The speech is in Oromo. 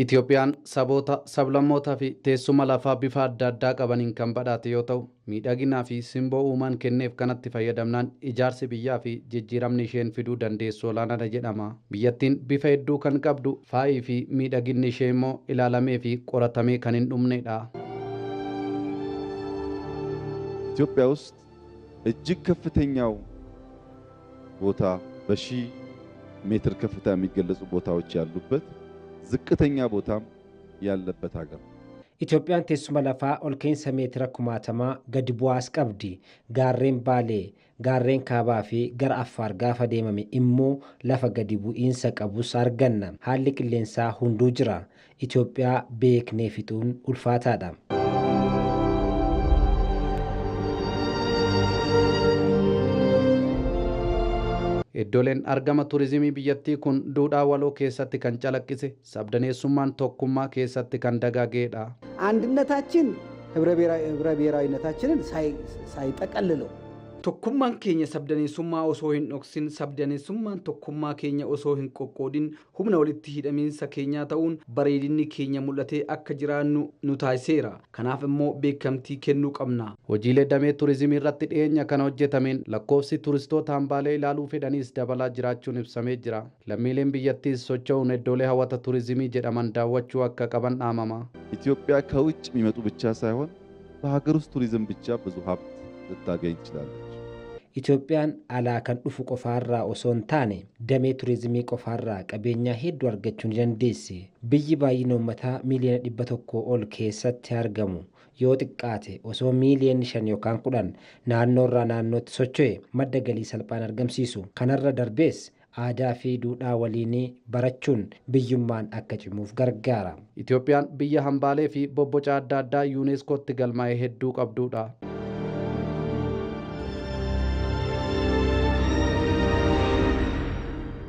Itoophiyaan saboota sablammootaa fi teessuma lafaa bifa adda addaa qabaniin kan badhaate yoo ta'u, miidhaginaa fi simboo uumaan kenneef kanatti fayyadamnaan ijaarsi biyyaa fi jijjiiramni isheen fiduu dandeessu olaanaadha jedhama. Biyyattiin bifa hedduu kan qabdu, faayii fi miidhaginni ishee immoo ilaalamee fi qoratamee kan hin dhumnedha. ኢትዮጵያ ውስጥ እጅግ ከፍተኛው ቦታ በሺህ ሜትር ከፍታ የሚገለጹ ቦታዎች ያሉበት ዝቅተኛ ቦታም ያለበት ሀገር Itoophiyaan teessuma lafaa ol ka'insa meetira 1000 gadi bu'aas qabdi. Gaarreen Baalee, gaarreen Kaabaa fi gara Affaar gaafa deemame immoo lafa gadi bu'iinsa qabus arganna. Haalli qilleensaa hunduu jira. Itoophiyaa beeknee fixuun ulfaataadha. Iddoleen argama turizimii biyyattii kun duudhaa waloo keessatti kan calaqqise, sabdaneessummaan tokkummaa keessatti kan dagaagedha. አንድነታችን ህብረ ብሔራዊነታችንን ሳይጠቀልለው tokkummaan keenya sabdaneessummaa osoo hin dhoksin, sabdaneessummaan tokkummaa keenya osoo hin qoqqoodin humna walitti hidhamiinsa keenyaa ta'uun bareedinni keenya mul'atee akka jiraannu nu taasiseera. Kanaaf immoo beekamtii kennuu qabna. Hojiilee damee turizimii irratti dhiyeenya kana hojjetameen lakkoofsi turistoota hambaalee ilaaluu fedhaniis dabalaa jiraachuun ibsamee jira. Lammiileen biyyattiis socho'uun iddoolee hawwata turizimii jedhaman daawwachuu akka qaban dhaamama. ኢትዮጵያ ከውጭ የሚመጡ ብቻ ሳይሆን በሀገር ውስጥ ቱሪዝም ብቻ ብዙ ሀብት ልታገኝ ትችላለች። Itoophiyaan alaa kan dhufu qofaarraa osoo hin taane damee turizimii qofaarraa qabeenyaa hedduu argachuu ni dandeessi. Biyyi baay'ina uummataa miiliyoona 100 ol keessatti argamu yoo xiqqaate osoo miiliyoona 5 yookaan 10 naannoorraa naannootti socho'e madda galii salphaan argamsiisu. Kanarra darbees aadaa fi duudhaa waliin barachuun biyyummaan akka cimuuf gargaara. Itoophiyaan biyya hambaalee fi bobboca adda addaa yuuneeskootti galmaa'ee hedduu qabdudha.